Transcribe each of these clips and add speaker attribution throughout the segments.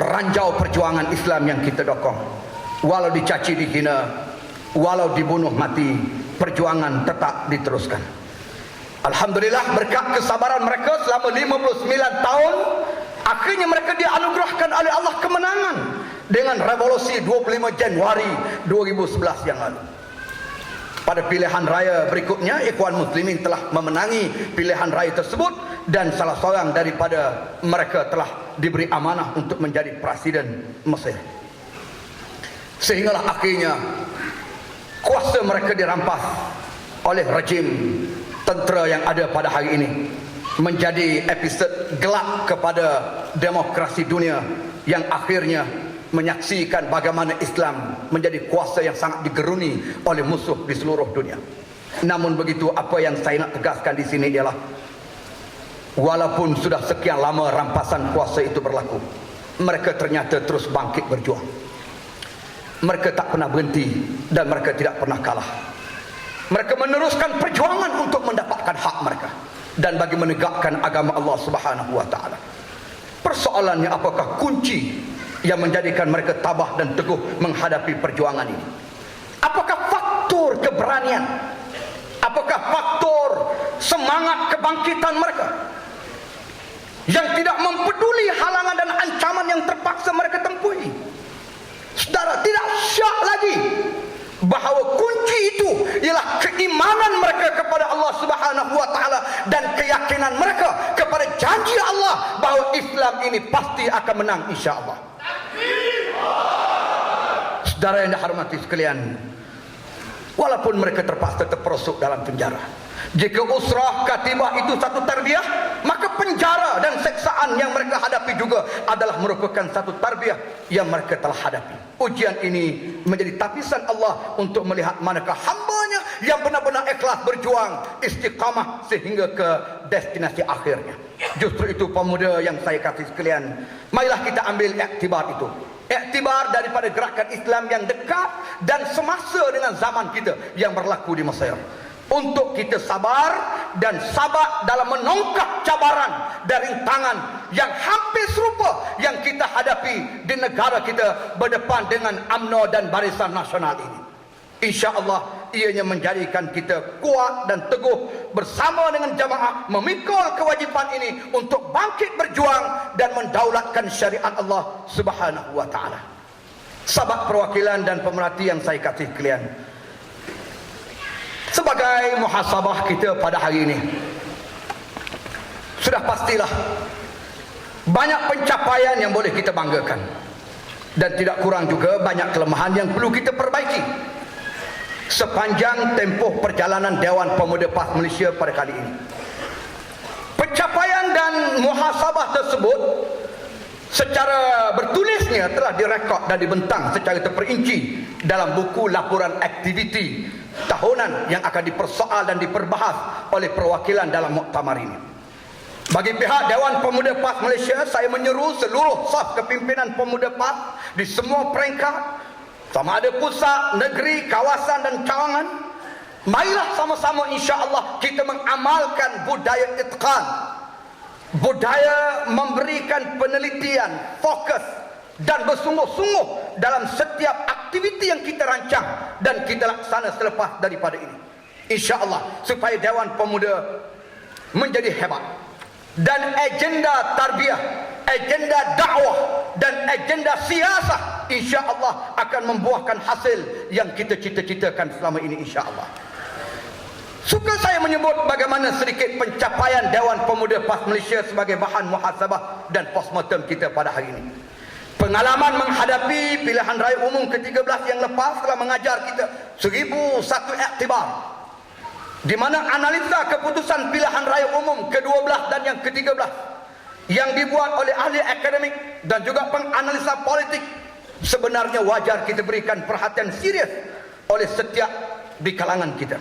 Speaker 1: ranjau perjuangan Islam yang kita dokong. Walau dicaci dihina, walau dibunuh mati, perjuangan tetap diteruskan. Alhamdulillah, berkat kesabaran mereka selama 59 tahun, akhirnya mereka dianugerahkan oleh Allah kemenangan dengan revolusi 25 Januari 2011 yang lalu. Pada pilihan raya berikutnya, Ikhwan Muslimin telah memenangi pilihan raya tersebut, dan salah seorang daripada mereka telah diberi amanah untuk menjadi presiden Mesir. Sehinggalah akhirnya kuasa mereka dirampas oleh rejim tentera yang ada pada hari ini, menjadi episod gelap kepada demokrasi dunia yang akhirnya menyaksikan bagaimana Islam menjadi kuasa yang sangat digeruni oleh musuh di seluruh dunia. Namun begitu, apa yang saya nak tegaskan di sini ialah, walaupun sudah sekian lama rampasan kuasa itu berlaku, mereka ternyata terus bangkit berjuang. Mereka tak pernah berhenti dan mereka tidak pernah kalah. Mereka meneruskan perjuangan untuk mendapatkan hak mereka dan bagi menegakkan agama Allah Subhanahu wa taala. Persoalannya, apakah kunci yang menjadikan mereka tabah dan teguh menghadapi perjuangan ini? Apakah faktor keberanian? Apakah faktor semangat kebangkitan mereka yang tidak mempeduli halangan dan ancaman yang terpaksa mereka tempuhi? Saudara, tidak syak lagi bahawa kunci itu ialah keimanan mereka kepada Allah Subhanahu wa taala dan keyakinan mereka kepada janji Allah bahawa Islam ini pasti akan menang insya-Allah. Saudara yang dihormati sekalian, walaupun mereka terpaksa terperosok dalam penjara, jika usrah katibah itu satu tarbiyah, maka penjara dan seksaan yang mereka hadapi juga adalah merupakan satu tarbiyah yang mereka telah hadapi. Ujian ini menjadi tapisan Allah untuk melihat manakah hambanya yang benar-benar ikhlas berjuang istiqamah sehingga ke destinasi akhirnya. Justru itu pemuda yang saya kasih sekalian, marilah kita ambil iktibar itu. Iktibar daripada gerakan Islam yang dekat dan semasa dengan zaman kita yang berlaku di Mesir. Untuk kita sabar dan sabar dalam menongkak cabaran dan rintangan yang hampir serupa yang kita hadapi di negara kita berdepan dengan UMNO dan Barisan Nasional ini. InsyaAllah ianya menjadikan kita kuat dan teguh bersama dengan jamaah memikul kewajipan ini untuk bangkit berjuang dan mendaulatkan syariat Allah Subhanahu wa taala. Sahabat perwakilan dan pemerhati yang saya kasih sekalian, sebagai muhasabah kita pada hari ini, sudah pastilah banyak pencapaian yang boleh kita banggakan, dan tidak kurang juga banyak kelemahan yang perlu kita perbaiki sepanjang tempoh perjalanan Dewan Pemuda PAS Malaysia pada kali ini. Pencapaian dan muhasabah tersebut secara bertulisnya telah direkod dan dibentang secara terperinci dalam buku laporan aktiviti tahunan yang akan dipersoal dan diperbahas oleh perwakilan dalam muktamar ini. Bagi pihak Dewan Pemuda PAS Malaysia, saya menyeru seluruh saf kepimpinan pemuda PAS di semua peringkat, sama ada pusat, negeri, kawasan dan cawangan, marilah sama-sama insya-Allah kita mengamalkan budaya itqan, budaya memberikan penelitian, fokus dan bersungguh-sungguh dalam setiap aktiviti yang kita rancang dan kita laksana selepas daripada ini, insya-Allah, supaya Dewan Pemuda menjadi hebat dan agenda tarbiyah, agenda dakwah dan agenda siasah insya-Allah akan membuahkan hasil yang kita cita-citakan selama ini insya-Allah. Suka saya menyebut bagaimana sedikit pencapaian Dewan Pemuda PAS Malaysia sebagai bahan muhasabah dan postmortem kita pada hari ini. Pengalaman menghadapi pilihan raya umum ke-13 yang lepas telah mengajar kita 1001 iktibar, di mana analisa keputusan pilihan raya umum ke-12 dan yang ke-13 yang dibuat oleh ahli akademik dan juga penganalisa politik sebenarnya wajar kita berikan perhatian serius oleh setiap di kalangan kita.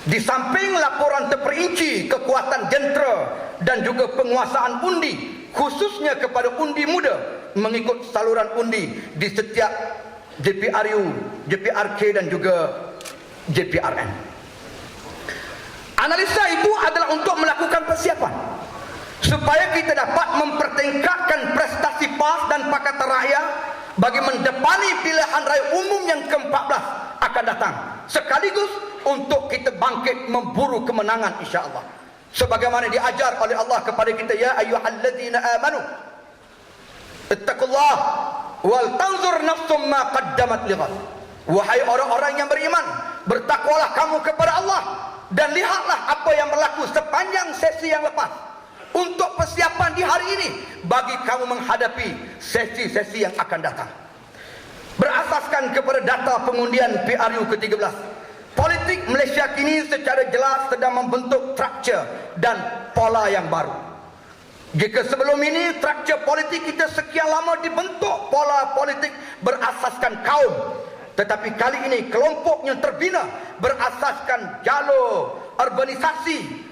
Speaker 1: Di samping laporan terperinci kekuatan jentera dan juga penguasaan undi, khususnya kepada undi muda mengikut saluran undi di setiap JPRU, JPRK dan juga JPRN. Analisa itu adalah untuk melakukan persiapan supaya kita dapat mempertingkatkan prestasi PAS dan Pakatan Rakyat bagi mendepani pilihan raya umum yang ke-14 akan datang, sekaligus untuk kita bangkit memburu kemenangan insya-Allah. Sebagaimana diajar oleh Allah kepada kita, ya ayyuhalladzina amanu ittaqullah wal tanzur nafsum ma qaddamat lighad. Wahai orang-orang yang beriman, bertakwalah kamu kepada Allah dan lihatlah apa yang berlaku sepanjang sesi yang lepas untuk persiapan di hari ini bagi kamu menghadapi sesi-sesi yang akan datang. Berasaskan kepada data pengundian PRU ke-13, politik Malaysia kini secara jelas sedang membentuk struktur dan pola yang baru. Jika sebelum ini struktur politik kita sekian lama dibentuk pola politik berasaskan kaum, tetapi kali ini kelompoknya terbina berasaskan jalur urbanisasi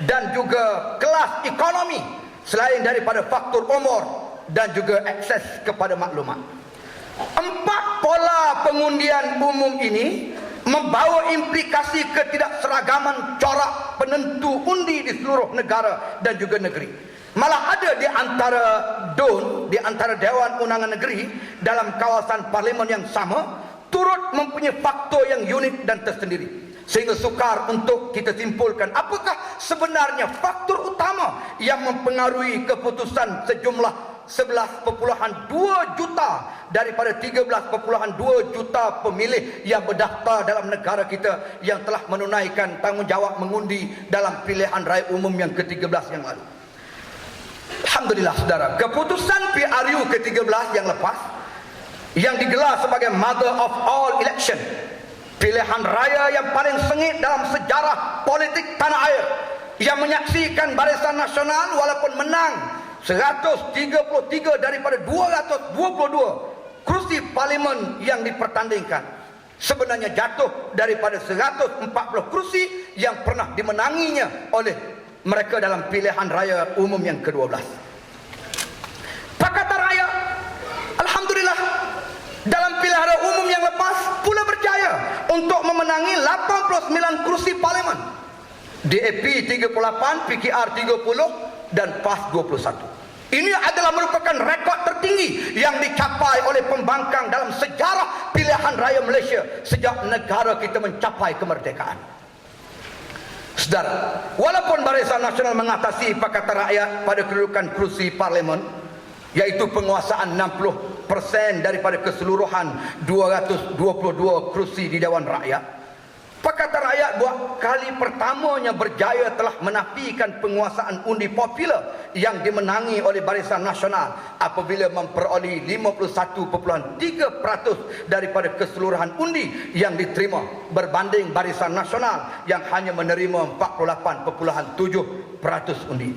Speaker 1: dan juga kelas ekonomi, selain daripada faktor umur dan juga akses kepada maklumat. 4 pola pengundian umum ini membawa implikasi ketidakseragaman corak penentu undi di seluruh negara dan juga negeri. Malah ada di antara DUN, di antara Dewan Undangan Negeri dalam kawasan parlimen yang sama, turut mempunyai faktor yang unik dan tersendiri, sehingga sukar untuk kita simpulkan apakah sebenarnya faktor utama yang mempengaruhi keputusan sejumlah 11.2 juta daripada 13.2 juta pemilih yang berdaftar dalam negara kita yang telah menunaikan tanggungjawab mengundi dalam pilihan raya umum yang ke-13 yang lalu. Alhamdulillah saudara, keputusan PRU ke-13 yang lepas, yang digelar sebagai Mother of All Election, pilihan raya yang paling sengit dalam sejarah politik tanah air, yang menyaksikan Barisan Nasional walaupun menang 133 daripada 222 kursi parlimen yang dipertandingkan, sebenarnya jatuh daripada 140 kursi yang pernah dimenanginya oleh mereka dalam pilihan raya umum yang ke-12. Pakatan Rakyat, alhamdulillah, dalam pilihan raya umum yang lepas pula berjaya untuk memenangi 89 kursi parlimen. DAP 38, PKR 30 dan PAS 21. Ini adalah merupakan rekod tertinggi yang dicapai oleh pembangkang dalam sejarah pilihan raya Malaysia sejak negara kita mencapai kemerdekaan. Saudara, walaupun Barisan Nasional mengatasi Pakatan Rakyat pada kedudukan kursi parlimen, yaitu penguasaan 60% daripada keseluruhan 222 kursi di Dewan Rakyat, Pakatan Rakyat buat kali pertamanya berjaya telah menafikan penguasaan undi popular yang dimenangi oleh Barisan Nasional apabila memperoleh 51.3% daripada keseluruhan undi yang diterima, berbanding Barisan Nasional yang hanya menerima 48.7% undi.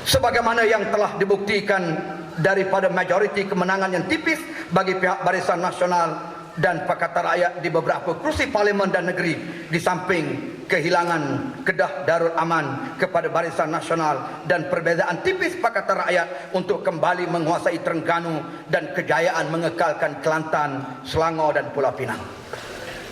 Speaker 1: Sebagaimana yang telah dibuktikan daripada majoriti kemenangan yang tipis bagi pihak Barisan Nasional dan Pakatan Rakyat di beberapa kursi parlimen dan negeri, di samping kehilangan Kedah Darul Aman kepada Barisan Nasional dan perbezaan tipis Pakatan Rakyat untuk kembali menguasai Terengganu dan kejayaan mengekalkan Kelantan, Selangor dan Pulau Pinang.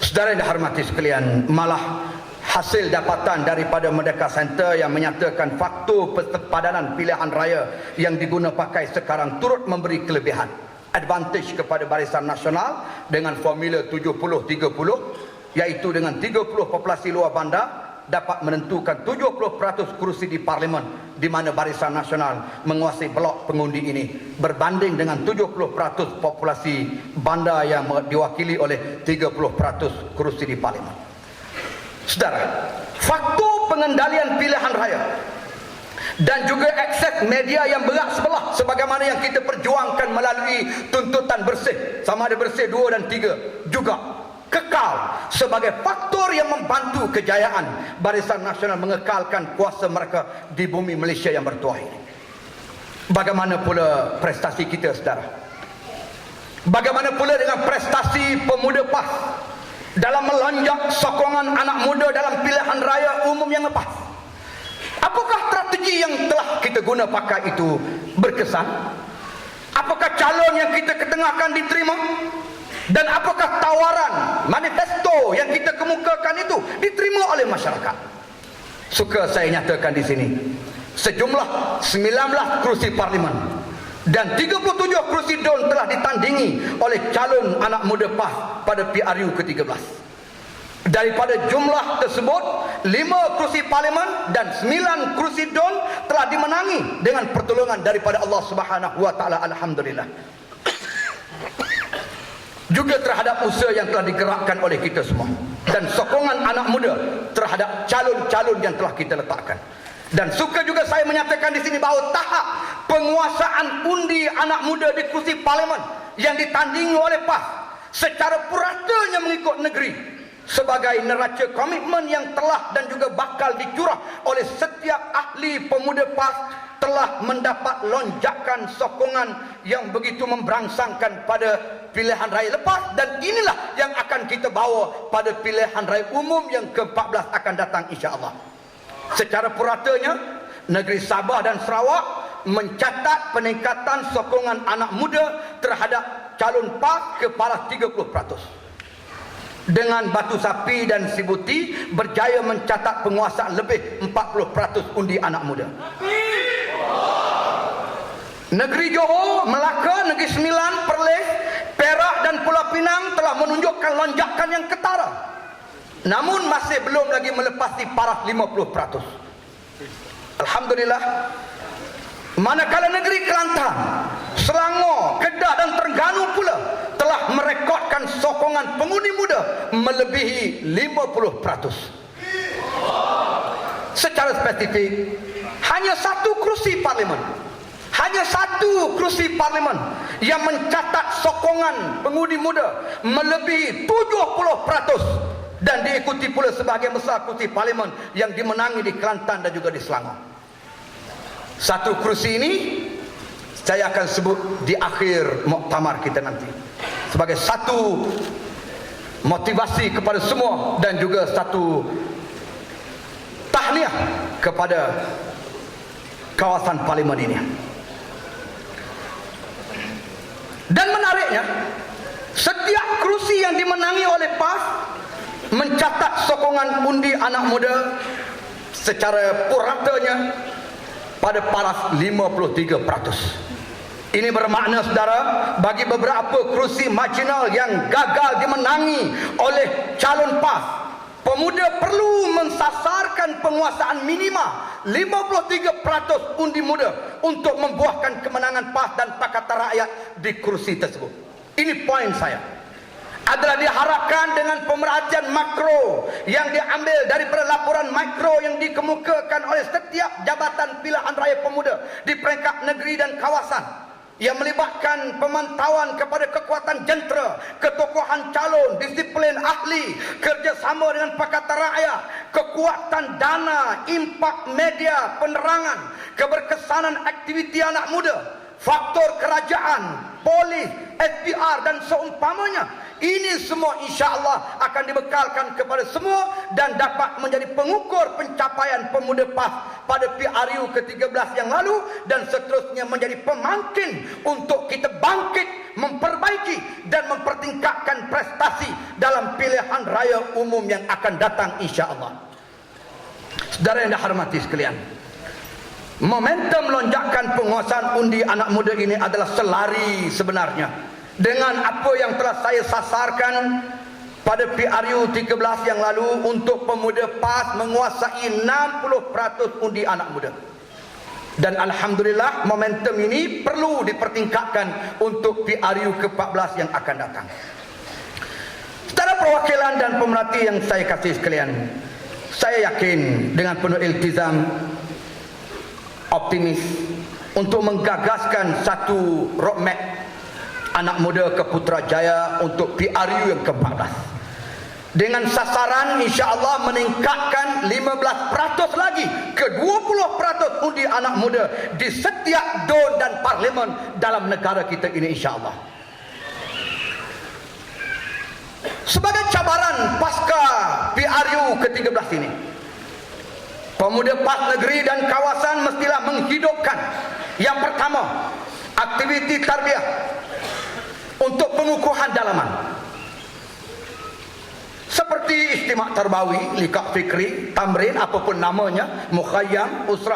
Speaker 1: Saudara yang dihormati sekalian, malah hasil dapatan daripada Merdeka Center yang menyatakan faktor persepadanan pilihan raya yang diguna pakai sekarang turut memberi kelebihan advantage kepada Barisan Nasional dengan formula 70-30, iaitu dengan 30 populasi luar bandar dapat menentukan 70% kursi di parlimen, di mana Barisan Nasional menguasai blok pengundi ini, berbanding dengan 70% populasi bandar yang diwakili oleh 30% kursi di parlimen. Saudara, faktor pengendalian pilihan raya dan juga akses media yang berat sebelah, sebagaimana yang kita perjuangkan melalui tuntutan bersih, sama ada bersih 2 dan 3, juga kekal sebagai faktor yang membantu kejayaan Barisan Nasional mengekalkan kuasa mereka di bumi Malaysia yang bertuah ini. Bagaimana pula prestasi kita, saudara? Bagaimana pula dengan prestasi pemuda PAS dalam melonjak sokongan anak muda dalam pilihan raya umum yang lepas? Apakah strategi yang telah kita guna pakai itu berkesan? Apakah calon yang kita ketengahkan diterima? Dan apakah tawaran manifesto yang kita kemukakan itu diterima oleh masyarakat? Suka saya nyatakan di sini, sejumlah 19 kursi parlimen Dan 37 kursi DUN telah ditandingi oleh calon anak muda PAS pada PRU ke-13. Daripada jumlah tersebut, 5 kursi parlimen dan 9 kursi DUN telah dimenangi dengan pertolongan daripada Allah Subhanahu wa taala, alhamdulillah. Juga terhadap usaha yang telah digerakkan oleh kita semua dan sokongan anak muda terhadap calon-calon yang telah kita letakkan. Dan suka juga saya menyatakan di sini bahawa tahap penguasaan undi anak muda di kursi parlimen yang ditandingi oleh PAS secara puratanya mengikut negeri sebagai neraca komitmen yang telah dan juga bakal dicurah oleh setiap ahli pemuda PAS telah mendapat lonjakan sokongan yang begitu memberangsangkan pada pilihan raya lepas, dan inilah yang akan kita bawa pada pilihan raya umum yang ke-14 akan datang insya-Allah. Secara puratanya, negeri Sabah dan Sarawak mencatat peningkatan sokongan anak muda terhadap calon PAS ke paras 30%. Dengan Batu Sapi dan Sibuti berjaya mencatat penguasaan lebih 40% undi anak muda. Negeri Johor, Melaka, Negeri Sembilan, Perlis, Perak dan Pulau Pinang telah menunjukkan lonjakan yang ketara, namun masih belum lagi melepasi paras 50%. Alhamdulillah. Manakala negeri Kelantan, Selangor, Kedah dan Terengganu pula telah merekodkan sokongan pengundi muda melebihi 50%. Secara spesifik, hanya satu kursi parlimen yang mencatat sokongan pengundi muda melebihi 70%, dan diikuti pula sebahagian besar kursi parlimen yang dimenangi di Kelantan dan juga di Selangor. Satu kursi ini saya akan sebut di akhir muktamar kita nanti sebagai satu motivasi kepada semua dan juga satu tahniah kepada kawasan parlimen ini. Dan menariknya, setiap kursi yang dimenangi oleh PAS mencatat sokongan undi anak muda secara puratanya pada paras 53%. Ini bermakna, saudara, bagi beberapa kursi marginal yang gagal dimenangi oleh calon PAS, pemuda perlu mensasarkan penguasaan minima 53% undi muda untuk membuahkan kemenangan PAS dan Pakatan Rakyat di kursi tersebut. Ini poin saya. Adalah diharapkan dengan pemerhatian makro yang diambil daripada laporan mikro yang dikemukakan oleh setiap jabatan pilihan raya pemuda di peringkat negeri dan kawasan, yang melibatkan pemantauan kepada kekuatan jentera, ketokohan calon, disiplin ahli, kerjasama dengan Pakatan Rakyat, kekuatan dana, impak media, penerangan, keberkesanan aktiviti anak muda, faktor kerajaan, polis, SPR dan seumpamanya. Ini semua insya-Allah akan dibekalkan kepada semua dan dapat menjadi pengukur pencapaian pemuda PAS pada PRU ke-13 yang lalu, dan seterusnya menjadi pemangkin untuk kita bangkit, memperbaiki dan mempertingkatkan prestasi dalam pilihan raya umum yang akan datang insya-Allah. Saudara yang dihormati sekalian, momentum lonjakan penguasaan undi anak muda ini adalah selari sebenarnya dengan apa yang telah saya sasarkan pada PRU 13 yang lalu untuk pemuda PAS menguasai 60% undi anak muda. Dan alhamdulillah momentum ini perlu dipertingkatkan untuk PRU ke-14 yang akan datang. Secara perwakilan dan pemerhati yang saya kasih sekalian, saya yakin dengan penuh iltizam, optimis untuk menggagaskan satu roadmap anak muda ke Putrajaya untuk PRU yang ke-14 dengan sasaran insya-Allah meningkatkan 15% lagi ke 20% undi anak muda di setiap DUN dan parlimen dalam negara kita ini insya-Allah. Sebagai cabaran pasca PRU ke-13 ini, pemuda PAS negeri dan kawasan mestilah menghidupkan yang pertama, aktiviti tarbiyah untuk pengukuhan dalaman seperti istimak tarbawi, liqah fikri, tamrin, apapun namanya, mukhayyam, usrah